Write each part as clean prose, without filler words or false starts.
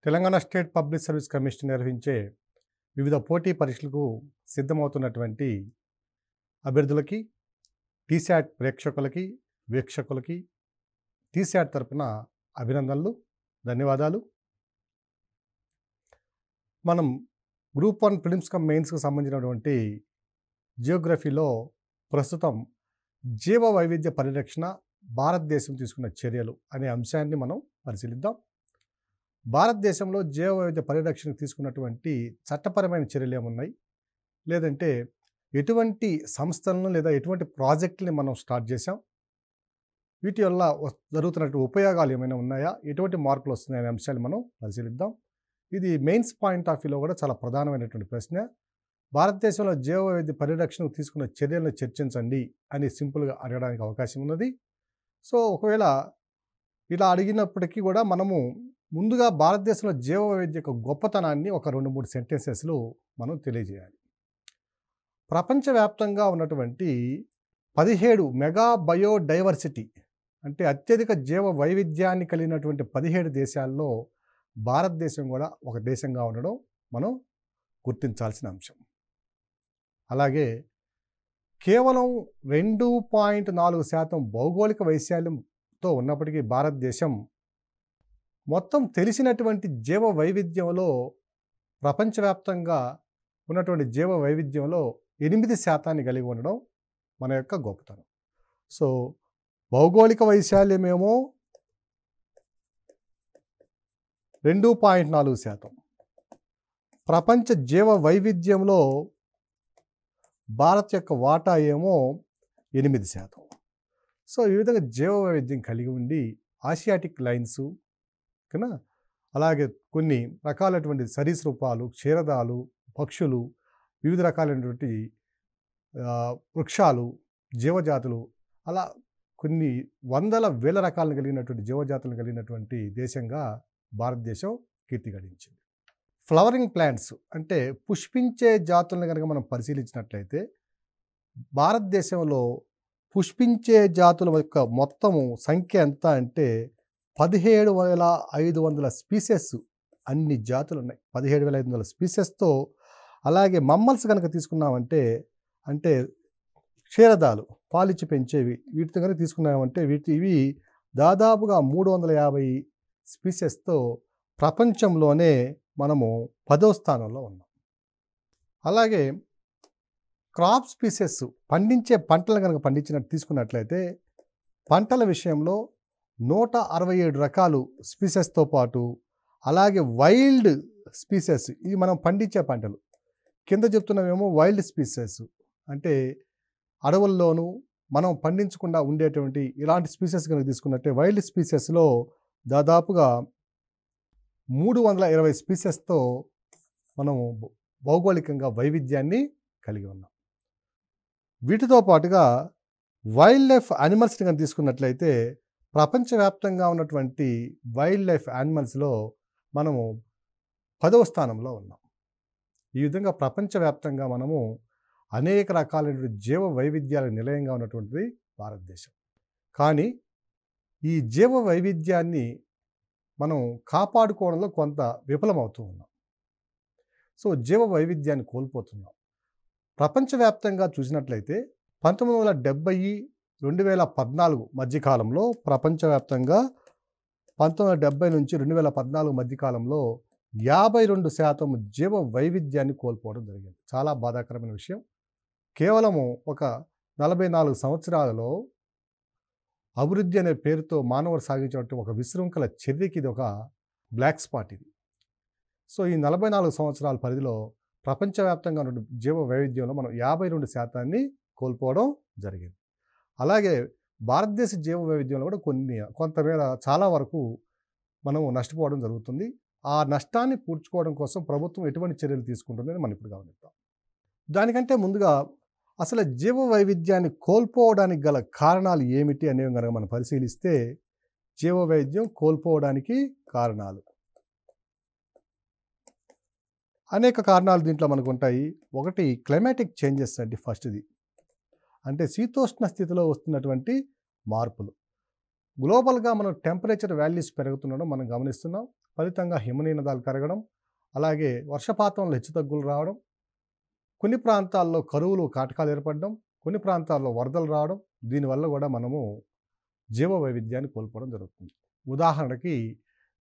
Telangana state public service commission నిర్వహించే వివిధ పోటీ పరీక్షలకు సిద్ధమవుతున్నటువంటి అభ్యర్థులకి, టీశాట్ ప్రేక్షకులకి, వీక్షకులకి టీశాట్ తరపున అభినందనలు, ధన్యవాదాలు. మనం గ్రూప్ 1 ప్రిలిమ్స్ కమ్ మెయిన్స్కి సంబంధించినటువంటి జియోగ్రఫీలో ప్రస్తుతం జీవ వైవిధ్య పరిరక్షణ భారతదేశం తీసుకున్న చర్యలు అనే అంశాన్ని మనం పరిశీలిద్దాం. భారతదేశంలో జీవ వైవిధ్య పరిరక్షణకు తీసుకున్నటువంటి చట్టపరమైన చర్యలు ఏమున్నాయి, లేదంటే ఎటువంటి సంస్థలను లేదా ఎటువంటి ప్రాజెక్టులని మనం స్టార్ట్ చేసాం, వీటి వల్ల జరుగుతున్నటువంటి ఉపయోగాలు ఏమైనా ఉన్నాయా, ఎటువంటి మార్పులు వస్తున్నాయనే అంశాన్ని మనం పరిశీలిద్దాం. ఇది మెయిన్స్ పాయింట్ ఆఫ్ వ్యూలో కూడా చాలా ప్రధానమైనటువంటి ప్రశ్న. భారతదేశంలో జీవ వైవిధ్య పరిరక్షణకు తీసుకున్న చర్యలను చర్చించండి అని సింపుల్గా అడగడానికి అవకాశం ఉన్నది. సో ఒకవేళ ఇలా అడిగినప్పటికీ కూడా మనము ముందుగా భారతదేశంలో జీవ వైవిధ్య యొక్క గొప్పతనాన్ని ఒక 2-3 సెంటెన్సెస్లు మనం తెలియజేయాలి. ప్రపంచవ్యాప్తంగా ఉన్నటువంటి 17 మెగా బయోడైవర్సిటీ అంటే అత్యధిక జీవ వైవిధ్యాన్ని కలిగినటువంటి 17 దేశాల్లో భారతదేశం కూడా ఒక దేశంగా ఉండడం మనం గుర్తించాల్సిన అంశం. అలాగే కేవలం 2.4% భౌగోళిక వైశాల్యంతో ఉన్నప్పటికీ భారతదేశం మొత్తం తెలిసినటువంటి జీవ వైవిధ్యంలో ప్రపంచవ్యాప్తంగా ఉన్నటువంటి జీవ వైవిధ్యంలో 8% కలిగి ఉండడం మన యొక్క గొప్పతనం. సో భౌగోళిక వైశాల్యమేమో 2.4%, ప్రపంచ జీవ వైవిధ్యంలో భారత్ యొక్క వాటా ఏమో 8%. సో ఈ విధంగా జీవ వైవిధ్యం కలిగి ఉండి ఆసియాటిక్ లైన్స్ కన్నా అలాగే కొన్ని రకాలైనటువంటి సరీసృపాలు, క్షీరదాలు, పక్షులు, వివిధ రకాలైనటువంటి వృక్షాలు, జీవజాతులు, అలా కొన్ని వందల వేల రకాలను కలిగినటువంటి జీవజాతులను కలిగినటువంటి దేశంగా భారతదేశం కీర్తి గడించింది. ఫ్లవరింగ్ ప్లాంట్స్ అంటే పుష్పించే జాతులను కనుక మనం పరిశీలించినట్లయితే భారతదేశంలో పుష్పించే జాతుల యొక్క మొత్తము సంఖ్య ఎంత అంటే 17,500 స్పీసెస్ అన్ని జాతులు ఉన్నాయి. 17,500 స్పీసెస్తో. అలాగే మమ్మల్స్ కనుక తీసుకున్నామంటే అంటే క్షీరదాలు, పాలిచ్చి పెంచేవి, వీటితో కనుక తీసుకున్నామంటే ఇవి దాదాపుగా 350 స్పీసెస్తో ప్రపంచంలోనే మనము 10వ స్థానంలో ఉన్నాం. అలాగే క్రాప్ స్పీసెస్ పండించే పంటలు కనుక తీసుకున్నట్లయితే పంటల విషయంలో 167 రకాలు స్పీసెస్తో పాటు అలాగే వైల్డ్ స్పీసెస్, ఇవి మనం పండించే పంటలు కింద చెప్తున్నవేమో వైల్డ్ స్పీసెస్ అంటే అడవుల్లోనూ మనం పండించకుండా ఉండేటువంటి ఇలాంటి స్పీసెస్ కనుక తీసుకున్నట్టే వైల్డ్ స్పీసెస్లో దాదాపుగా 320 స్పీసెస్తో మనము భౌగోళికంగా వైవిధ్యాన్ని కలిగి ఉన్నాం. వీటితో పాటుగా వైల్డ్ లైఫ్ యానిమల్స్ని కనుక తీసుకున్నట్లయితే ప్రపంచవ్యాప్తంగా ఉన్నటువంటి వైల్డ్ లైఫ్ యానిమల్స్లో మనము 10వ స్థానంలో ఉన్నాం. ఈ విధంగా ప్రపంచవ్యాప్తంగా మనము అనేక రకాలైనటువంటి జీవ వైవిధ్యాల నిలయంగా ఉన్నటువంటిది భారతదేశం. కానీ ఈ జీవ వైవిధ్యాన్ని మనం కాపాడుకోవడంలో కొంత విఫలమవుతూ ఉన్నాం. సో జీవ వైవిధ్యాన్ని కోల్పోతున్నాం. ప్రపంచవ్యాప్తంగా చూసినట్లయితే 1970-2014 మధ్యకాలంలో ప్రపంచవ్యాప్తంగా 1970 నుంచి 2014 మధ్యకాలంలో 52% జీవ వైవిధ్యాన్ని కోల్పోవడం జరిగింది. చాలా బాధాకరమైన విషయం. కేవలము ఒక 44 సంవత్సరాలలో అభివృద్ధి అనే పేరుతో మానవుడు సాగించినటువంటి ఒక విశృంఖల చర్యకి ఇది ఒక బ్లాక్ స్పాట్ ఇది. సో ఈ 44 సంవత్సరాల పరిధిలో ప్రపంచవ్యాప్తంగా ఉన్న జీవ వైవిధ్యంలో మనం 52% కోల్పోవడం జరిగింది. అలాగే భారతదేశ జీవ వైవిధ్యంలో కూడా కొంతమేర చాలా వరకు మనం నష్టపోవడం జరుగుతుంది. ఆ నష్టాన్ని పూడ్చుకోవడం కోసం ప్రభుత్వం ఎటువంటి చర్యలు తీసుకుంటుందని మనం ఇప్పుడు గమనిద్దాం. దానికంటే ముందుగా అసలు జీవ వైవిధ్యాన్ని కోల్పోవడానికి గల కారణాలు ఏమిటి అనేవి కనుక మనం పరిశీలిస్తే జీవ వైవిధ్యం కోల్పోవడానికి కారణాలు అనేక కారణాలు దీంట్లో మనకు ఉంటాయి. ఒకటి క్లైమాటిక్ చేంజెస్ అండి. ఫస్ట్ది అంటే శీతోష్ణ స్థితిలో వస్తున్నటువంటి మార్పులు. గ్లోబల్గా మనం టెంపరేచర్ వాల్యూస్ పెరుగుతుండడం మనం గమనిస్తున్నాం. ఫలితంగా హిమనీనదాలు కరగడం, అలాగే వర్షపాతంలో హెచ్చుతగ్గులు రావడం, కొన్ని ప్రాంతాల్లో కరువులు కాటకాలు ఏర్పడడం, కొన్ని ప్రాంతాల్లో వరదలు రావడం, దీనివల్ల కూడా మనము జీవ వైవిధ్యాన్ని కోల్పోవడం జరుగుతుంది. ఉదాహరణకి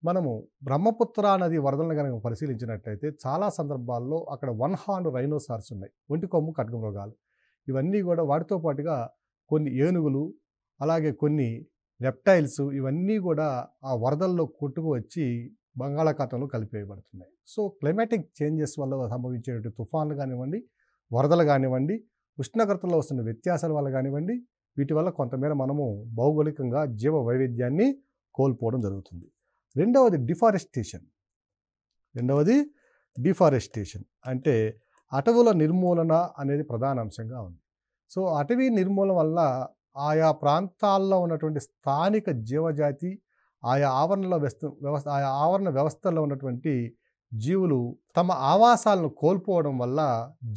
మనము బ్రహ్మపుత్ర నది వరదలను కనుక పరిశీలించినట్లయితే చాలా సందర్భాల్లో అక్కడ వన్ హార్న్ రైనోసార్స్ ఉన్నాయి, ఒంటి కొమ్ము ఖడ్గమృగాలు. ఇవన్నీ కూడా వాటితో పాటుగా కొన్ని ఏనుగులు, అలాగే కొన్ని రెప్టైల్స్, ఇవన్నీ కూడా ఆ వరదల్లో కొట్టుకు వచ్చి బంగాళాఖాతంలో కలిపివేయబడుతున్నాయి. సో క్లైమాటిక్ చేంజెస్ వల్ల సంభవించే తుఫాన్లు కానివ్వండి, వరదలు కానివ్వండి, ఉష్ణోగ్రతలో వస్తున్న వ్యత్యాసాల వల్ల కానివ్వండి, వీటి వల్ల కొంతమేర మనము భౌగోళికంగా జీవ వైవిధ్యాన్ని కోల్పోవడం జరుగుతుంది. రెండవది డిఫారెస్టేషన్ అంటే అటవుల నిర్మూలన అనేది ప్రధాన అంశంగా ఉంది. సో అటవీ నిర్మూలన వల్ల ఆయా ప్రాంతాల్లో ఉన్నటువంటి స్థానిక జీవజాతి, ఆయా ఆవరణ వ్యవస్థల్లో ఉన్నటువంటి జీవులు తమ ఆవాసాలను కోల్పోవడం వల్ల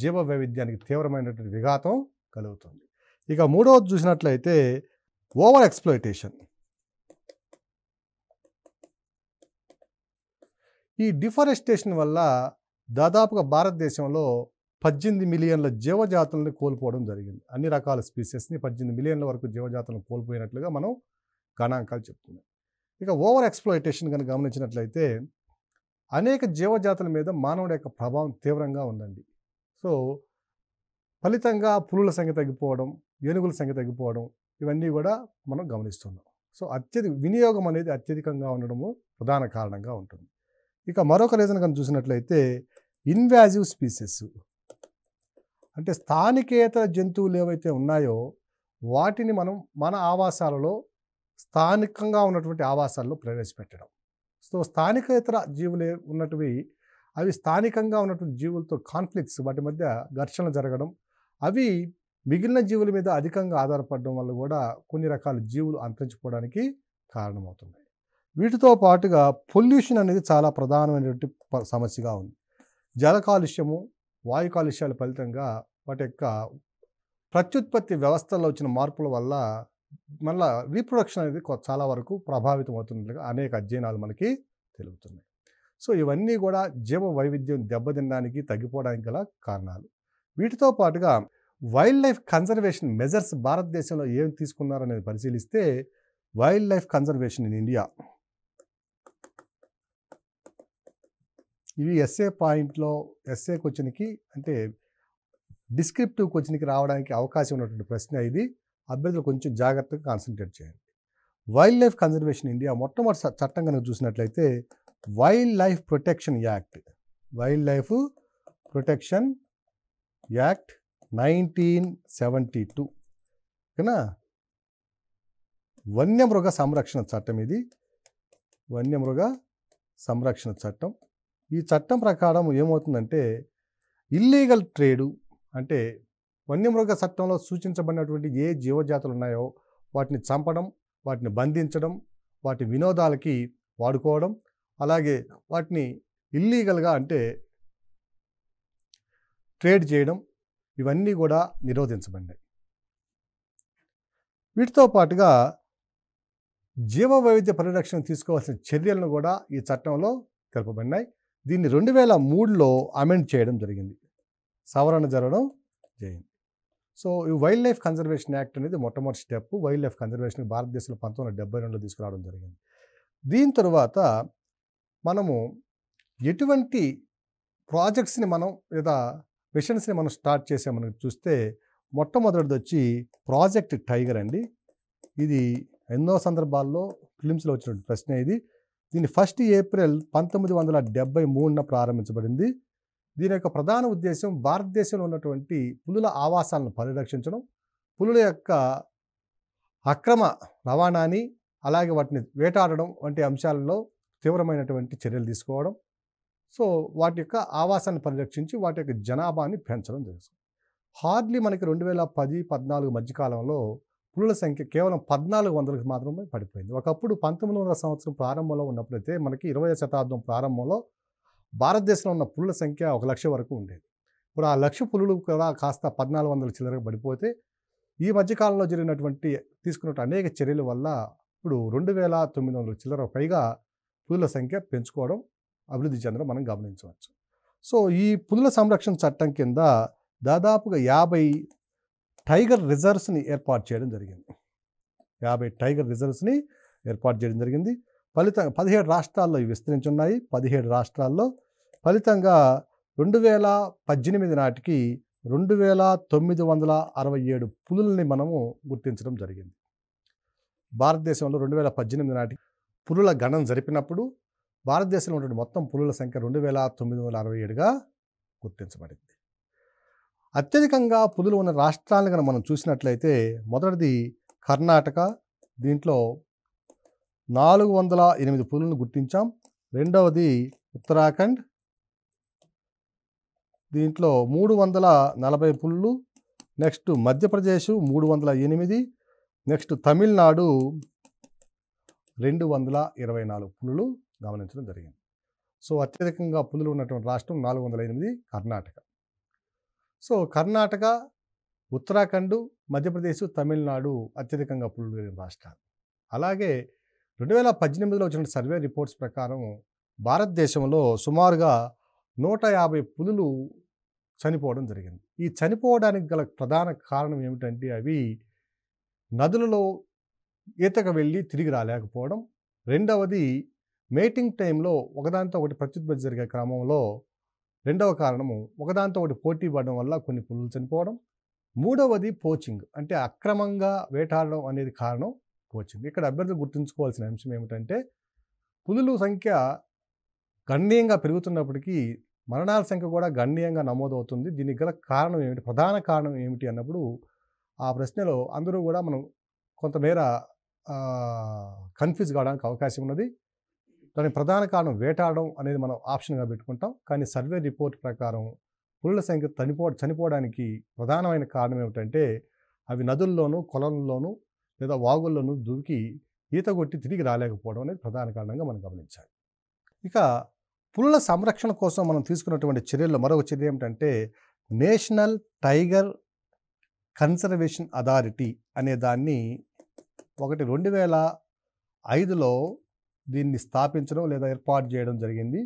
జీవ వైవిధ్యానికి తీవ్రమైనటువంటి విఘాతం కలుగుతుంది. ఇక మూడవది చూసినట్లయితే ఓవర్ ఎక్స్‌ప్లాయిటేషన్. ఈ డిఫారెస్టేషన్ వల్ల దాదాపుగా భారతదేశంలో 18 మిలియన్ల జీవజాతులను కోల్పోవడం జరిగింది. అన్ని రకాల స్పీసెస్ని 18 మిలియన్ల వరకు జీవజాతులను కోల్పోయినట్లుగా మనం గణాంకాలు చెప్తున్నాం. ఇక ఓవర్ ఎక్స్‌ప్లాయిటేషన్ కనుక గమనించినట్లయితే అనేక జీవజాతుల మీద మానవుడి యొక్క ప్రభావం తీవ్రంగా ఉందండి. సో ఫలితంగా పులుల సంఖ్య తగ్గిపోవడం, ఏనుగుల సంఖ్య తగ్గిపోవడం, ఇవన్నీ కూడా మనం గమనిస్తున్నాం. సో వినియోగం అనేది అత్యధికంగా ఉండడము ప్రధాన కారణంగా ఉంటుంది. ఇక మరొక రీజన్ కనుక చూసినట్లయితే ఇన్వాజివ్ స్పీసెస్ అంటే స్థానికేతర జంతువులు ఏవైతే ఉన్నాయో వాటిని మనం మన ఆవాసాలలో స్థానికంగా ఉన్నటువంటి ఆవాసాల్లో ప్రవేశపెట్టడం. సో స్థానికేతర జీవులు ఉన్నటివి అవి స్థానికంగా ఉన్నటువంటి జీవులతో కాన్ఫ్లిక్ట్స్, వాటి మధ్య ఘర్షణలు జరగడం, అవి మిగిలిన జీవుల మీద అధికంగా ఆధారపడడం వల్ల కూడా కొన్ని రకాల జీవులు అంతరించిపోవడానికి కారణమవుతున్నాయి. వీటితో పాటుగా పొల్యూషన్ అనేది చాలా ప్రధానమైనటువంటి సమస్యగా ఉంది. జల కాలుష్యము, వాయు కాలుష్యాల ఫలితంగా వాటి యొక్క ప్రత్యుత్పత్తి వ్యవస్థల్లో వచ్చిన మార్పుల వల్ల మళ్ళీ రీప్రొడక్షన్ అనేది చాలా వరకు ప్రభావితం అవుతున్నట్లుగా అనేక అధ్యయనాలు మనకి తెలుపుతున్నాయి. సో ఇవన్నీ కూడా జీవ వైవిధ్యం దెబ్బతినడానికి, తగ్గిపోవడానికి గల కారణాలు. వీటితో పాటుగా వైల్డ్ లైఫ్ కన్జర్వేషన్ మెజర్స్ భారతదేశంలో ఏం తీసుకున్నారనేది పరిశీలిస్తే wild life conservation in India, ఇవి ఎస్ఏ క్వశ్చన్కి అంటే డిస్క్రిప్టివ్ క్వశ్చన్కి రావడానికి అవకాశం ఉన్నటువంటి ప్రశ్న ఇది. అభ్యర్థులు కొంచెం జాగ్రత్తగా కాన్సన్ట్రేట్ చేయండి. వైల్డ్ లైఫ్ కన్జర్వేషన్ ఇండియా మొట్టమొదటి చట్టం కనుక చూసినట్లయితే వైల్డ్ లైఫ్ ప్రొటెక్షన్ యాక్ట్ 1972 ఓకేనా. వన్యమృగ సంరక్షణ చట్టం ఇది, వన్యమృగ సంరక్షణ చట్టం. ఈ చట్టం ప్రకారం ఏమవుతుందంటే ఇల్లీగల్ ట్రేడు అంటే వన్యమృగ చట్టంలో సూచించబడినటువంటి ఏ జీవజాతులు ఉన్నాయో వాటిని చంపడం, వాటిని బంధించడం, వాటి వినోదాలకి వాడుకోవడం, అలాగే వాటిని ఇల్లీగల్గా అంటే ట్రేడ్ చేయడం, ఇవన్నీ కూడా నిరోధించబడినాయి. వీటితో పాటుగా జీవ వైవిధ్య పరిరక్షణ తీసుకోవాల్సిన చర్యలను కూడా ఈ చట్టంలో తెలుపబడినాయి. దీన్ని 2003లో అమెండ్ చేయడం జరిగింది, సవరణ జరగడం జరిగింది. సో ఈ వైల్డ్ లైఫ్ కన్జర్వేషన్ యాక్ట్ అనేది మొట్టమొదటి స్టెప్. వైల్డ్ లైఫ్ కన్జర్వేషన్ భారతదేశంలో 1972లో తీసుకురావడం జరిగింది. దీని తరువాత మనము ఎటువంటి ప్రాజెక్ట్స్ని మనం లేదా మిషన్స్ని మనం స్టార్ట్ చేసామని చూస్తే మొట్టమొదటిది వచ్చి ప్రాజెక్ట్ టైగర్ అండి. ఇది ఎన్నో సందర్భాల్లో ఫిలిమ్స్లో వచ్చినటువంటి ప్రశ్న ఇది. దీన్ని 1 ఏప్రిల్ 1973న ప్రారంభించబడింది. దీని యొక్క ప్రధాన ఉద్దేశం భారతదేశంలో ఉన్నటువంటి పులుల ఆవాసాలను పరిరక్షించడం, పులుల యొక్క అక్రమ రవాణాని అలాగే వాటిని వేటాడడం వంటి అంశాలలో తీవ్రమైనటువంటి చర్యలు తీసుకోవడం, సో వాటి యొక్క ఆవాసాన్ని పరిరక్షించి వాటి యొక్క జనాభాని పెంచడం జరుగుతుంది. హార్డ్లీ మనకి 2010-14 మధ్యకాలంలో పులుల సంఖ్య కేవలం 1400కి మాత్రమే పడిపోయింది. ఒకప్పుడు 1900 సంవత్సరం ప్రారంభంలో ఉన్నప్పుడైతే మనకి 20వ శతాబ్దం ప్రారంభంలో భారతదేశంలో ఉన్న పులుల సంఖ్య 1,00,000 వరకు ఉండేది. ఇప్పుడు ఆ 1,00,000 పులులు కూడా కాస్త 1400 చిల్లరకు పడిపోతే ఈ మధ్యకాలంలో తీసుకున్న అనేక చర్యల వల్ల ఇప్పుడు 2,900 చిల్లర పైగా పులుల సంఖ్య పెంచుకోవడం, అభివృద్ధి చెందడం మనం గమనించవచ్చు. సో ఈ పులుల సంరక్షణ చట్టం కింద దాదాపుగా 50 టైగర్ రిజర్వ్స్ని ఏర్పాటు చేయడం జరిగింది. 50 టైగర్ రిజర్వ్స్ని ఏర్పాటు చేయడం జరిగింది. ఫలితంగా 17 రాష్ట్రాల్లో ఇవి విస్తరించి ఉన్నాయి. 17 రాష్ట్రాల్లో ఫలితంగా 2018 నాటికి 2967 పులుల్ని మనము గుర్తించడం జరిగింది. భారతదేశంలో 2018 నాటికి పులుల గణన జరిపినప్పుడు భారతదేశంలో ఉన్నటువంటి మొత్తం పులుల సంఖ్య 2967గా గుర్తించబడింది. అత్యధికంగా పులులు ఉన్న రాష్ట్రాలను కనుక మనం చూసినట్లయితే మొదటిది కర్ణాటక, దీంట్లో 408 పులులను గుర్తించాం. రెండవది ఉత్తరాఖండ్, దీంట్లో 340 పులులు. నెక్స్ట్ మధ్యప్రదేశ్ 308, నెక్స్ట్ తమిళనాడు 224 పులులు గమనించడం జరిగింది. సో అత్యధికంగా పులులు ఉన్నటువంటి రాష్ట్రం 408 కర్ణాటక. సో కర్ణాటక, ఉత్తరాఖండ్, మధ్యప్రదేశ్, తమిళనాడు అత్యధికంగా పులులు కలిగిన రాష్ట్రాలు. అలాగే 2018లో వచ్చిన సర్వే రిపోర్ట్స్ ప్రకారం భారతదేశంలో సుమారుగా 150 పులులు చనిపోవడం జరిగింది. ఈ చనిపోవడానికి గల ప్రధాన కారణం ఏమిటంటే అవి నదులలో ఈతకు వెళ్ళి తిరిగి రాలేకపోవడం. రెండవది మేటింగ్ టైంలో ఒకదానితో ఒకటి ప్రత్యుత్పత్తి జరిగే క్రమంలో రెండవ కారణము ఒకదానితో ఒకటి పోటీ పడడం వల్ల కొన్ని పులులు చనిపోవడం. మూడవది పోచింగ్, అంటే అక్రమంగా వేటాడడం అనేది కారణం పోచింగ్. ఇక్కడ అభ్యర్థులు గుర్తుంచుకోవాల్సిన అంశం ఏమిటంటే పులుల సంఖ్య గణనీయంగా పెరుగుతున్నప్పటికీ మరణాల సంఖ్య కూడా గణనీయంగా నమోదవుతుంది. దీనికి గల కారణం ఏమిటి, ప్రధాన కారణం ఏమిటి అన్నప్పుడు ఆ ప్రశ్నలో అందరూ కూడా మనం కొంతమేర కన్ఫ్యూజ్ కావడానికి అవకాశం ఉన్నది. దానికి ప్రధాన కారణం వేటాడడం అనేది మనం ఆప్షన్గా పెట్టుకుంటాం. కానీ సర్వే రిపోర్ట్ ప్రకారం పులుల సంఖ్య చనిపోవడానికి ప్రధానమైన కారణం ఏమిటంటే అవి నదుల్లోనూ, కొలంలోనూ లేదా వాగుల్లోనూ దూకి ఈత కొట్టి తిరిగి రాలేకపోవడం అనేది ప్రధాన కారణంగా మనం గమనించాలి. ఇక పులుల సంరక్షణ కోసం మనం తీసుకున్నటువంటి చర్యల్లో మరొక చర్య ఏమిటంటే నేషనల్ టైగర్ కన్జర్వేషన్ అథారిటీ అనే దాన్ని 2005లో దీన్ని స్థాపించడం లేదా ఏర్పాటు చేయడం జరిగింది.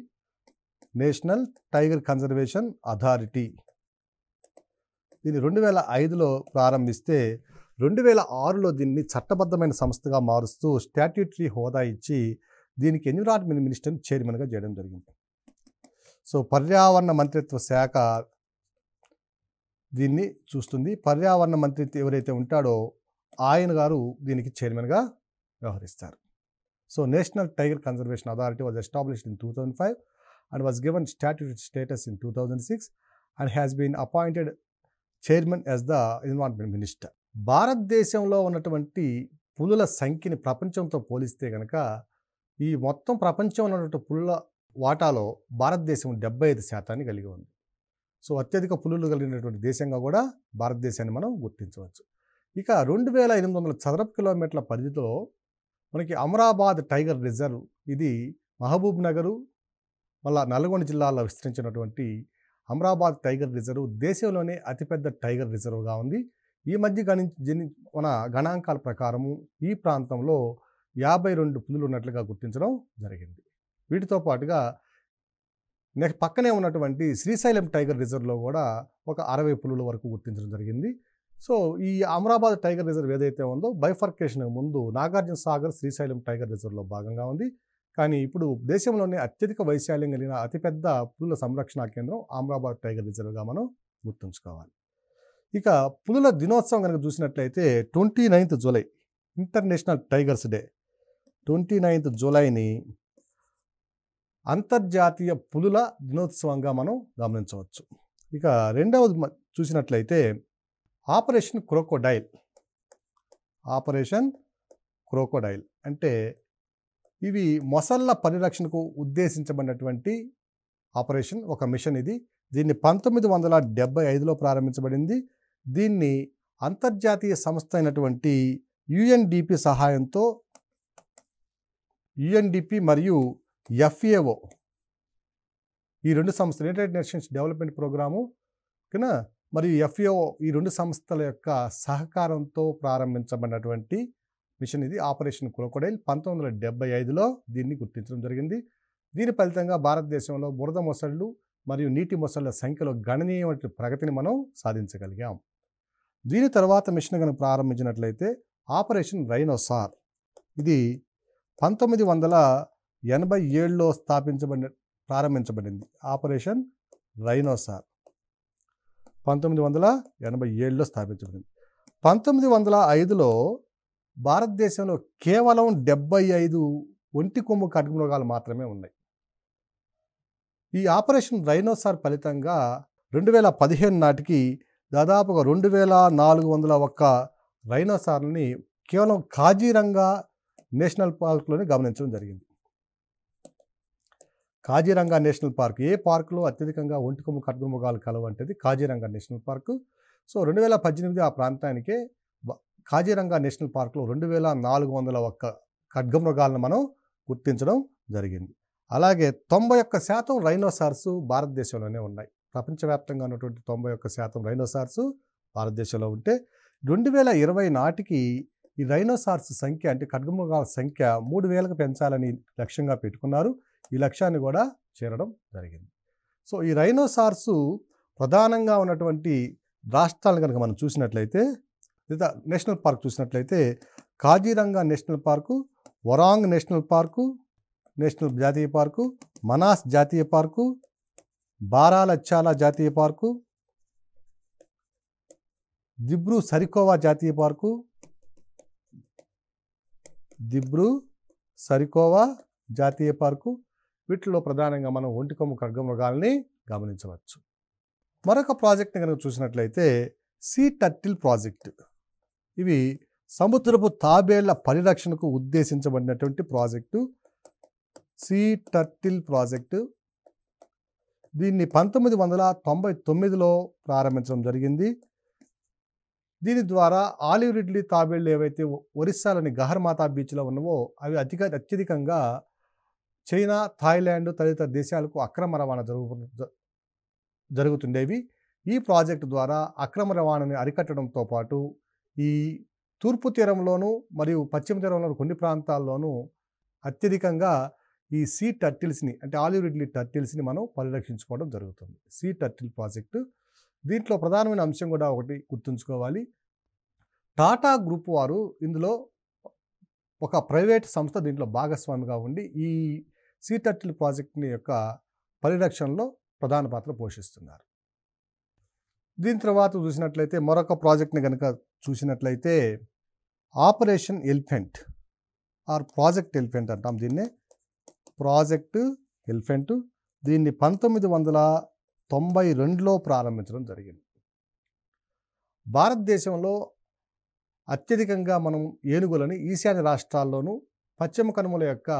నేషనల్ టైగర్ కన్జర్వేషన్ అథారిటీ దీన్ని 2005లో ప్రారంభిస్తే 2006లో దీన్ని చట్టబద్ధమైన సంస్థగా మారుస్తూ స్టాట్యూటరీ హోదా ఇచ్చి దీనికి ఎన్విరాన్మెంట్ మినిస్టర్ని చైర్మన్గా చేయడం జరిగింది. సో పర్యావరణ మంత్రిత్వ శాఖ దీన్ని చూస్తుంది. పర్యావరణ మంత్రి ఎవరైతే ఉంటాడో ఆయన గారు దీనికి చైర్మన్గా వ్యవహరిస్తారు. So national tiger conservation authority was established in 2005 and was given statutory status in 2006 and has been appointed chairman as the environment minister. భారతదేశంలో ఉన్నటువంటి పులుల సంఖ్యని ప్రపంచంతో పోలిస్తే కనుక ఈ మొత్తం ప్రపంచంలో ఉన్నటువంటి పులుల వాటాలో భారతదేశం 75% కలిగి ఉంది. సో అత్యధిక పులులు కలిగినటువంటి దేశంగా కూడా భారతదేశాన్ని మనం గుర్తించవచ్చు. ఇక 2800 చదరపు కిలోమీటర్ల పరిధిలో మనకి అమరాబాద్ టైగర్ రిజర్వ్, ఇది మహబూబ్ నగరు మళ్ళా నల్గొండ జిల్లాలో విస్తరించినటువంటి అమరాబాద్ టైగర్ రిజర్వ్ దేశంలోనే అతిపెద్ద టైగర్ రిజర్వ్గా ఉంది. ఈ మధ్య మన గణాంకాల ప్రకారము ఈ ప్రాంతంలో 52 పులులు ఉన్నట్లుగా గుర్తించడం జరిగింది. వీటితో పాటుగా నెక్స్ట్ పక్కనే ఉన్నటువంటి శ్రీశైలం టైగర్ రిజర్వ్లో కూడా ఒక 60 పులుల వరకు గుర్తించడం జరిగింది. సో ఈ అమరాబాద్ టైగర్ రిజర్వ్ ఏదైతే ఉందో బైఫర్కేషన్ ముందు నాగార్జున సాగర్ శ్రీశైలం టైగర్ రిజర్వ్లో భాగంగా ఉంది. కానీ ఇప్పుడు దేశంలోనే అత్యధిక వైశాల్యం కలిగిన అతిపెద్ద పులుల సంరక్షణ కేంద్రం అమరాబాద్ టైగర్ రిజర్వ్గా మనం గుర్తుంచుకోవాలి. ఇక పులుల దినోత్సవం కనుక చూసినట్లయితే 29th July international tigers day. 29th జూలైని అంతర్జాతీయ పులుల దినోత్సవంగా మనం గమనించవచ్చు. ఇక రెండవది చూసినట్లయితే ఆపరేషన్ క్రోకోడైల్. ఆపరేషన్ క్రోకోడైల్ అంటే ఇవి మొసళ్ళ పరిరక్షణకు ఉద్దేశించబడినటువంటి ఆపరేషన్, ఒక మిషన్ ఇది. దీన్ని 1975లో ప్రారంభించబడింది. దీన్ని అంతర్జాతీయ సంస్థ అయినటువంటి యుఎన్డిపి సహాయంతో యుఎన్డిపి మరియు ఎఫ్ఏఓ ఈ రెండు సంస్థలు యునైటెడ్ నేషన్స్ డెవలప్మెంట్ ప్రోగ్రాము కింద మరియు ఎఫ్ఏఓ ఈ రెండు సంస్థల యొక్క సహకారంతో ప్రారంభించబడినటువంటి మిషన్ ఇది ఆపరేషన్ క్రొకొడైల్ 1975లో దీన్ని గుర్తించడం జరిగింది. దీని ఫలితంగా భారతదేశంలో బురద మొసళ్ళు మరియు నీటి మొసళ్ళ సంఖ్యలో గణనీయమైన ప్రగతిని మనం సాధించగలిగాం. దీని తర్వాత మిషన్ కనుక ప్రారంభించినట్లయితే ఆపరేషన్ రైనోసార్, ఇది 1987లో ప్రారంభించబడింది. ఆపరేషన్ రైనోసార్ 1987లో స్థాపించబడింది. 1905లో భారతదేశంలో కేవలం 75 ఒంటి కొమ్ము ఖడ్గమృగాలు మాత్రమే ఉన్నాయి. ఈ ఆపరేషన్ రైనోసార్ ఫలితంగా 2015 నాటికి దాదాపుగా 2401 రైనోసార్లని కేవలం కాజీరంగా నేషనల్ పార్క్లోనే గమనించడం జరిగింది. కాజీరంగా నేషనల్ పార్క్, ఏ పార్కులో అత్యధికంగా ఒంటి కొమ్ము ఖడ్గమృగాలు కలవంటది కాజీరంగా నేషనల్ పార్కు. సో 2018 ఆ ప్రాంతానికే కాజీరంగా నేషనల్ పార్క్లో 2401 ఖడ్గమృగాలను మనం గుర్తించడం జరిగింది. అలాగే 91% రైనోసార్స్ భారతదేశంలోనే ఉన్నాయి. ప్రపంచవ్యాప్తంగా ఉన్నటువంటి 91% రైనోసార్స్ భారతదేశంలో ఉంటే 2020 నాటికి ఈ రైనోసార్స్ సంఖ్య, అంటే ఖడ్గమృగాల సంఖ్య 3000కు పెంచాలని లక్ష్యంగా పెట్టుకున్నారు. ఈ లక్ష్యాన్ని కూడా చేరడం జరిగింది. సో ఈ రైనోసార్స్ ప్రధానంగా ఉన్నటువంటి రాష్ట్రాలను కనుక మనం చూసినట్లయితే, లేదా నేషనల్ పార్క్ చూసినట్లయితే Kaziranga national park, Orang national park, national జాతీయ పార్కు, మనాస్ జాతీయ పార్కు, బారాలచ్చాలా జాతీయ పార్కు, దిబ్రూ సరికోవా జాతీయ పార్కు, దిబ్రూ సరికోవా జాతీయ పార్కు, వీటిలో ప్రధానంగా మనం ఒంటి కొమ్ము ఖడ్గమృగాల్ని గమనించవచ్చు. మరొక ప్రాజెక్ట్ని కనుక చూసినట్లయితే సీ టర్టిల్ ప్రాజెక్ట్. ఇవి సముద్రపు తాబేళ్ల పరిరక్షణకు ఉద్దేశించబడినటువంటి ప్రాజెక్టు సీ టర్టిల్ ప్రాజెక్టు. దీన్ని 1999లో ప్రారంభించడం జరిగింది. దీని ద్వారా ఆలివ్ రిడ్లీ తాబేళ్లు ఏవైతే ఒరిస్సాలోని గహర్మాతా బీచ్లో ఉన్నవో అవి అత్యధికంగా చైనా, థాయిలాండ్ తదితర దేశాలకు అక్రమ రవాణా జరుగుతుండేవి. ఈ ప్రాజెక్టు ద్వారా అక్రమ రవాణాని అరికట్టడంతో పాటు ఈ తూర్పు తీరంలోనూ మరియు పశ్చిమ తీరంలోని కొన్ని ప్రాంతాల్లోనూ అత్యధికంగా ఈ సీ టర్టిల్స్ని, అంటే ఆలివ్ రిడ్లీ టర్టిల్స్ని మనం పరిరక్షించుకోవడం జరుగుతుంది. Sea turtle project. దీంట్లో ప్రధానమైన అంశం కూడా ఒకటి గుర్తుంచుకోవాలి. టాటా గ్రూప్ వారు ఇందులో ఒక ప్రైవేట్ సంస్థ దీంట్లో భాగస్వామిగా ఉండి ఈ సీ టర్టిల్ ప్రాజెక్ట్ని యొక్క పరిరక్షణలో ప్రధాన పాత్ర పోషిస్తున్నారు. దీని తర్వాత చూసినట్లయితే మరొక ప్రాజెక్ట్ని కనుక చూసినట్లయితే operation elephant or project elephant అంటాం దీన్నే, ప్రాజెక్ట్ ఎలిఫెంట్. దీన్ని 1992లో ప్రారంభించడం జరిగింది. భారతదేశంలో అత్యధికంగా మనం ఏనుగులని ఈశాన్య రాష్ట్రాల్లోనూ, పశ్చిమ కనుమల యొక్క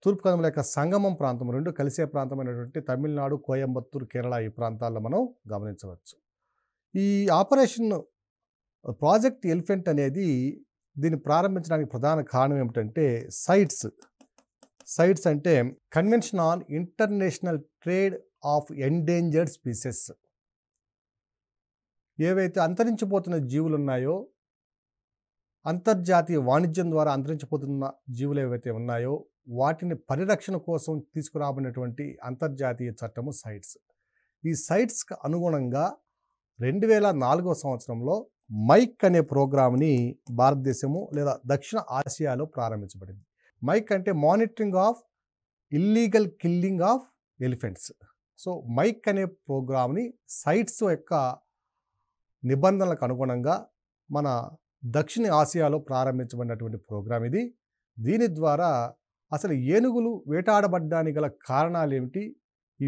తూర్పు కనుమల యొక్క సంగమం ప్రాంతం, రెండు కలిసే ప్రాంతమైనటువంటి తమిళనాడు, కోయంబత్తూరు, కేరళ ఈ ప్రాంతాల్లో మనం గమనించవచ్చు. ఈ ఆపరేషన్ ప్రాజెక్ట్ ఎలిఫెంట్ అనేది దీన్ని ప్రారంభించడానికి ప్రధాన కారణం ఏమిటంటే సైట్స్ అంటే convention on international trade of endangered species. ఏవైతే అంతరించిపోతున్న జీవులు ఉన్నాయో, అంతర్జాతీయ వాణిజ్యం ద్వారా అంతరించిపోతున్న జీవులు ఏవైతే ఉన్నాయో వాటిని పరిరక్షణ కోసం తీసుకురాబడినటువంటి అంతర్జాతీయ చట్టము సైట్స్. ఈ సైట్స్కి అనుగుణంగా 2004వ సంవత్సరంలో మైక్ అనే ప్రోగ్రామ్ని భారతదేశము లేదా దక్షిణ ఆసియాలో ప్రారంభించబడింది. మైక్ అంటే monitoring of illegal killing of elephants. So MIKE అనే ప్రోగ్రామ్ని సైట్స్ యొక్క నిబంధనలకు అనుగుణంగా మన దక్షిణ ఆసియాలో ప్రారంభించబడినటువంటి ప్రోగ్రాం ఇది. దీని ద్వారా అసలు ఏనుగులు వేటాడబడ్డానికి గల కారణాలు ఏమిటి, ఈ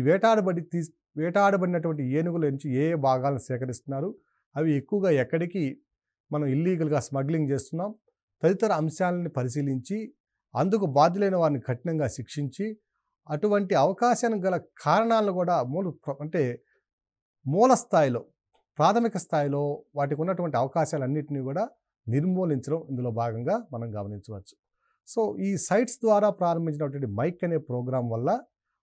వేటాడబడినటువంటి ఏనుగుల నుంచి ఏ ఏ భాగాలను సేకరిస్తున్నారు, అవి ఎక్కువగా ఎక్కడికి మనం ఇల్లీగల్గా స్మగ్లింగ్ చేస్తున్నాం, తదితర అంశాలని పరిశీలించి అందుకు బాధ్యులైన వారిని కఠినంగా శిక్షించి అటువంటి అవకాశానికి గల కారణాలను కూడా మూల స్థాయిలో, ప్రాథమిక స్థాయిలో వాటికి ఉన్నటువంటి అవకాశాలన్నింటినీ కూడా నిర్మూలించడం ఇందులో భాగంగా మనం గమనించవచ్చు. సో ఈ సైట్స్ ద్వారా ప్రారంభించినటువంటి మైక్ అనే ప్రోగ్రాం వల్ల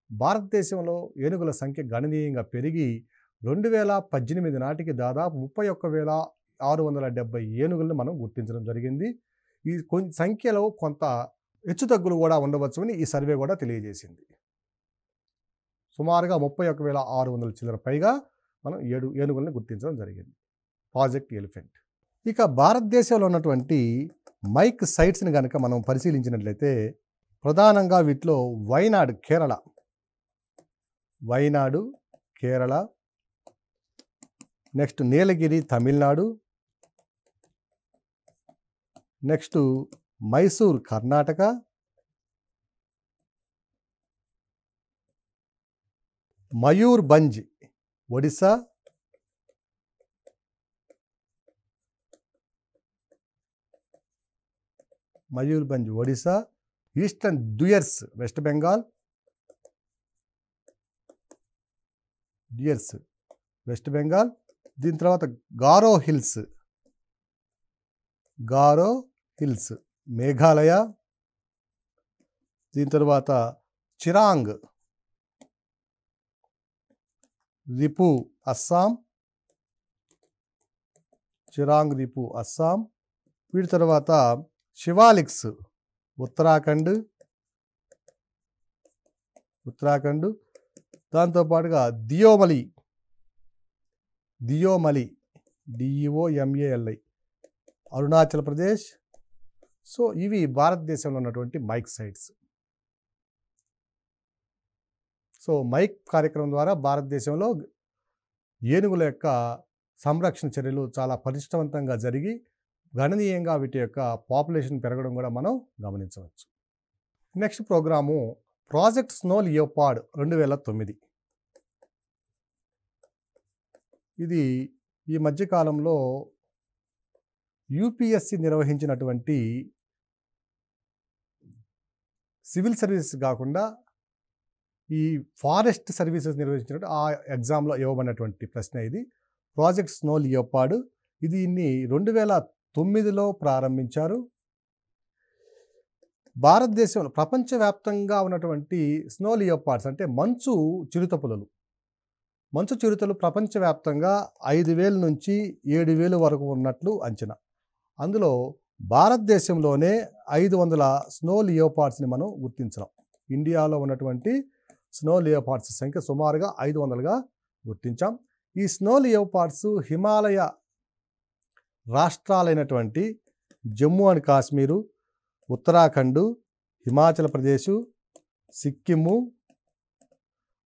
భారతదేశంలో ఏనుగుల సంఖ్య గణనీయంగా పెరిగి 2018 నాటికి దాదాపు 31,670 ఏనుగులను మనం గుర్తించడం జరిగింది. ఈ సంఖ్యలో కొంత హెచ్చుతగ్గులు కూడా ఉండవచ్చు అని ఈ సర్వే కూడా తెలియజేసింది. సుమారుగా 31,600 చిల్లర పైగా మనం ఏనుగుల్ని గుర్తించడం జరిగింది. Project elephant. ఇక భారతదేశంలో ఉన్నటువంటి మైక్ సైట్స్ని కనుక మనం పరిశీలించినట్లయితే ప్రధానంగా వీటిలో Wayanad Kerala, next Nilgiri Tamil Nadu, next Mysore Karnataka, Mayurbhanj Odisha, eastern Dooars west Bengal, దీని తర్వాత గారో హిల్స్ మేఘాలయ, దీని తర్వాత చిరాంగ్ రిపు అస్సాం, వీటి తర్వాత శివాలిక్స్ ఉత్తరాఖండ్, దాంతోపాటుగా దియోమలి DEOMALI అరుణాచల్ ప్రదేశ్. సో ఇవి భారతదేశంలో ఉన్నటువంటి మైక్ సైట్స్. సో మైక్ కార్యక్రమం ద్వారా భారతదేశంలో ఏనుగుల యొక్క సంరక్షణ చర్యలు చాలా పటిష్టవంతంగా జరిగి గణనీయంగా వీటి యొక్క పాపులేషన్ పెరగడం కూడా మనం గమనించవచ్చు. Next programme project snow leopard 2009. ఇది ఈ మధ్యకాలంలో యూపీఎస్సి నిర్వహించినటువంటి సివిల్ సర్వీసెస్ కాకుండా ఈ ఫారెస్ట్ సర్వీసెస్ నిర్వహించినట్టు ఆ ఎగ్జామ్లో ఇవ్వబడినటువంటి ప్రశ్న ఇది. ప్రాజెక్ట్ స్నో లియోపార్డ్ దీన్ని 2009లో ప్రారంభించారు. భారతదేశంలో ప్రపంచవ్యాప్తంగా ఉన్నటువంటి స్నో లియోపార్డ్స్ అంటే మంచు చిరుతలు ప్రపంచవ్యాప్తంగా 5,000 నుంచి 7,000 వరకు ఉన్నట్లు అంచనా. అందులో భారతదేశంలోనే 500 స్నో లియోపార్డ్స్ని మనం గుర్తించాం. ఇండియాలో ఉన్నటువంటి స్నో లియోపార్డ్స్ సంఖ్య సుమారుగా 500గా గుర్తించాం. ఈ స్నో లియోపార్డ్స్ హిమాలయ రాష్ట్రాలైనటువంటి జమ్మూ అండ్ కాశ్మీరు, ఉత్తరాఖండ్, హిమాచల్ ప్రదేశ్, సిక్కిము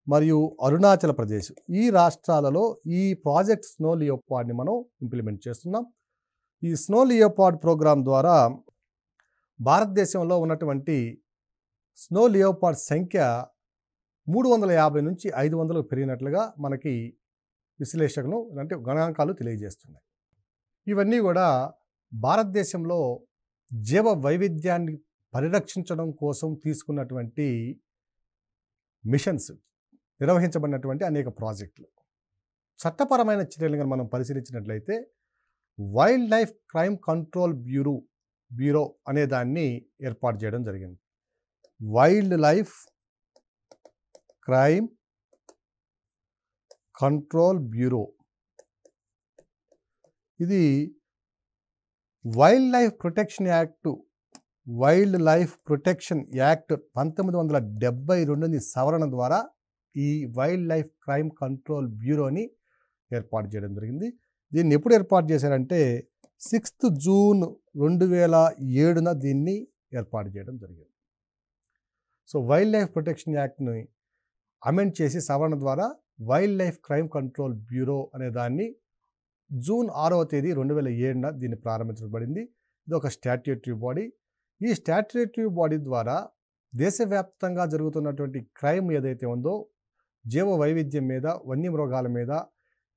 మరియు అరుణాచల్ ప్రదేశ్ ఈ రాష్ట్రాలలో ఈ ప్రాజెక్ట్ స్నో లియోపార్డ్ని మనం ఇంప్లిమెంట్ చేస్తున్నాం. ఈ స్నో లియోపార్డ్ ప్రోగ్రాం ద్వారా భారతదేశంలో ఉన్నటువంటి స్నో లియోపార్డ్ సంఖ్య 350 నుంచి 500 పెరిగినట్లుగా మనకి విశ్లేషకులు అంటే గణాంకాలు తెలియజేస్తున్నాయి. ఇవన్నీ కూడా భారతదేశంలో జీవ వైవిధ్యాన్ని పరిరక్షించడం కోసం తీసుకున్నటువంటి మిషన్స్, నిర్వహించబడినటువంటి అనేక ప్రాజెక్టులు. చట్టపరమైన చర్యలను మనం పరిశీలించినట్లయితే wild life crime control bureau అనే దాన్ని ఏర్పాటు చేయడం జరిగింది. Wild life crime control bureau ఇది వైల్డ్ లైఫ్ ప్రొటెక్షన్ యాక్ట్ 1972 సవరణ ద్వారా ఈ వైల్డ్ లైఫ్ క్రైమ్ కంట్రోల్ బ్యూరోని ఏర్పాటు చేయడం జరిగింది. దీన్ని ఎప్పుడు ఏర్పాటు చేశారంటే 6 జూన్ 2007 దీన్ని ఏర్పాటు చేయడం జరిగింది. సో వైల్డ్ లైఫ్ ప్రొటెక్షన్ యాక్ట్ని అమెండ్ చేసి సవరణ ద్వారా wildlife crime control bureau అనే దాన్ని జూన్ 6వ తేదీ 2007 దీన్ని ప్రారంభించబడింది. ఇది ఒక స్టాట్యూటరీ బాడీ. ఈ స్టాట్యూటరీ బాడీ ద్వారా దేశవ్యాప్తంగా జరుగుతున్నటువంటి క్రైమ్ ఏదైతే ఉందో జీవ వైవిధ్యం మీద, వన్యమృగాల మీద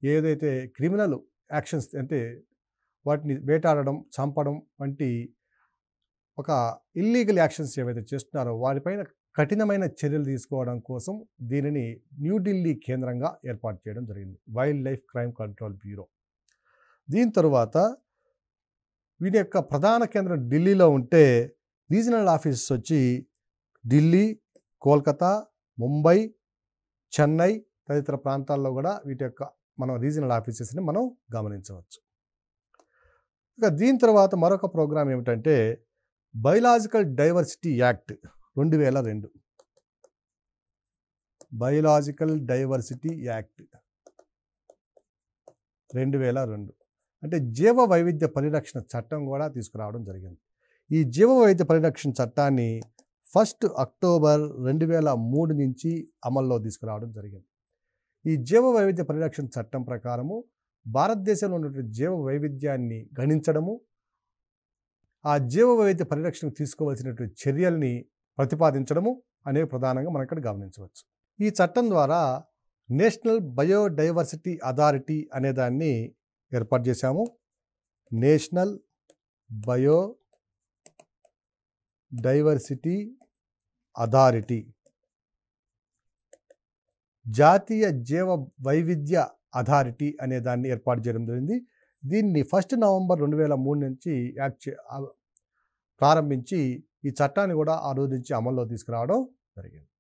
ఏదైతే క్రిమినల్ యాక్షన్స్ అంటే వాటిని వేటాడడం, చంపడం వంటి ఒక ఇల్లీగల్ యాక్షన్స్ ఏవైతే చేస్తున్నారో వారిపైన కఠినమైన చర్యలు తీసుకోవడం కోసం దీనిని న్యూఢిల్లీ కేంద్రంగా ఏర్పాటు చేయడం జరిగింది, wild life crime control bureau. దీని తరువాత వీటి యొక్క ప్రధాన కేంద్రం ఢిల్లీలో ఉంటే రీజనల్ ఆఫీసెస్ వచ్చి ఢిల్లీ, కోల్కతా, ముంబై, చెన్నై తదితర ప్రాంతాల్లో కూడా వీటి యొక్క మనం రీజనల్ ఆఫీసెస్ని మనం గమనించవచ్చు. ఇక దీని తర్వాత మరొక ప్రోగ్రాం ఏమిటంటే biological diversity act 2002. Biological diversity act 2002 అంటే జీవ వైవిధ్య పరిరక్షణ చట్టం కూడా తీసుకురావడం జరిగింది. ఈ జీవ వైవిధ్య పరిరక్షణ చట్టాన్ని 1 అక్టోబర్ 2003 నుంచి అమల్లో తీసుకురావడం జరిగింది. ఈ జీవ వైవిధ్య పరిరక్షణ చట్టం ప్రకారము భారతదేశంలో ఉన్నటువంటి జీవ వైవిధ్యాన్ని గణించడము, ఆ జీవ వైవిధ్య పరిరక్షణకు తీసుకోవాల్సినటువంటి చర్యల్ని ప్రతిపాదించడము అనేవి ప్రధానంగా మనం ఇక్కడ గమనించవచ్చు. ఈ చట్టం ద్వారా నేషనల్ బయోడైవర్సిటీ అథారిటీ అనే దాన్ని ఏర్పాటు చేశాము. నేషనల్ బయోడైవర్సిటీ అథారిటీ, జాతీయ జీవ వైవిధ్య అథారిటీ అనే దాన్ని ఏర్పాటు చేయడం జరిగింది. దీన్ని 1 నవంబర్ 2003 నుంచి ప్రారంభించి ఈ చట్టాన్ని కూడా ఆ రోజు నుంచి అమల్లో తీసుకురావడం జరిగింది.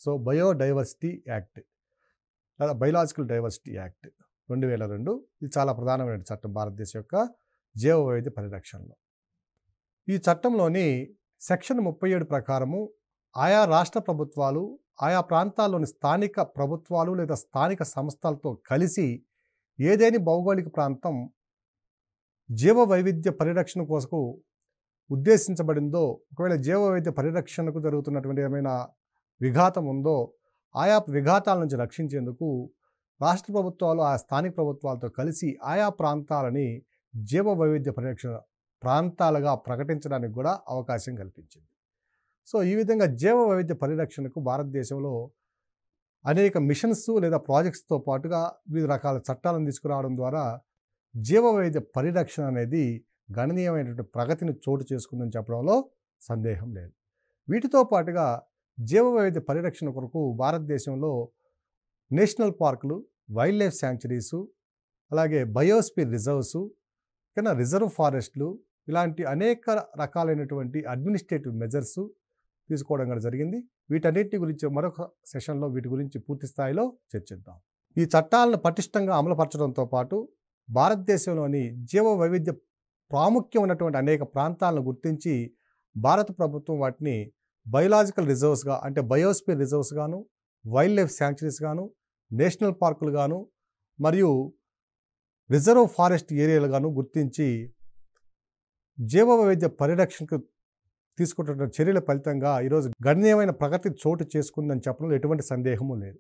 సో బయోడైవర్సిటీ యాక్ట్ లేదా బయోలాజికల్ డైవర్సిటీ యాక్ట్ 2002 ఇది చాలా ప్రధానమైన చట్టం భారతదేశం యొక్క జీవ వైవిధ్య పరిరక్షణలో. ఈ చట్టంలోని సెక్షన్ 37 ప్రకారము ఆయా రాష్ట్ర ప్రభుత్వాలు, ఆయా ప్రాంతాల్లోని స్థానిక ప్రభుత్వాలు లేదా స్థానిక సంస్థలతో కలిసి ఏదేని భౌగోళిక ప్రాంతం జీవ వైవిధ్య పరిరక్షణ కోసం ఉద్దేశించబడిందో, ఒకవేళ జీవ వైవిధ్య పరిరక్షణకు జరుగుతున్నటువంటి ఏమైనా విఘాతం ఉందో ఆయా విఘాతాల నుంచి రక్షించేందుకు రాష్ట్ర ప్రభుత్వాలు ఆయా స్థానిక ప్రభుత్వాలతో కలిసి ఆయా ప్రాంతాలని జీవ వైవిధ్య పరిరక్షణ ప్రాంతాలుగా ప్రకటించడానికి కూడా అవకాశం కల్పించింది. సో ఈ విధంగా జీవ వైవిధ్య పరిరక్షణకు భారతదేశంలో అనేక మిషన్స్ లేదా ప్రాజెక్ట్స్తో పాటుగా వివిధ రకాల చట్టాలను తీసుకురావడం ద్వారా జీవ వైవిధ్య పరిరక్షణ అనేది గణనీయమైనటువంటి ప్రగతిని చోటు చేసుకుందని చెప్పడంలో సందేహం లేదు. వీటితో పాటుగా జీవ వైవిధ్య పరిరక్షణ కొరకు భారతదేశంలో నేషనల్ పార్కులు, వైల్డ్ లైఫ్ శాంక్చురీసు, అలాగే బయోస్పియర్ రిజర్వ్స్, రిజర్వ్ ఫారెస్ట్లు ఇలాంటి అనేక రకాలైనటువంటి అడ్మినిస్ట్రేటివ్ మెజర్స్ తీసుకోవడం కూడా జరిగింది. వీటన్నిటి గురించి మరొక సెషన్లో వీటి గురించి పూర్తి స్థాయిలో చర్చిద్దాం. ఈ చట్టాలను పటిష్టంగా అమలుపరచడంతో పాటు భారతదేశంలోని జీవ వైవిధ్య ప్రాముఖ్యం ఉన్నటువంటి అనేక ప్రాంతాలను గుర్తించి భారత ప్రభుత్వం వాటిని బయోలాజికల్ రిజర్వ్స్గా అంటే బయోస్పియర్ రిజర్వ్స్ గాను, వైల్డ్ లైఫ్ శాంక్చురీస్ గాను, నేషనల్ పార్కులు గాను మరియు రిజర్వ్ ఫారెస్ట్ ఏరియాలుగాను గుర్తించి జీవ వైవిధ్య పరిరక్షణకు తీసుకుంటున్న చర్యల ఫలితంగా ఈరోజు గణనీయమైన ప్రగతి చోటు చేసుకుందని చెప్పడంలో ఎటువంటి సందేహము లేదు.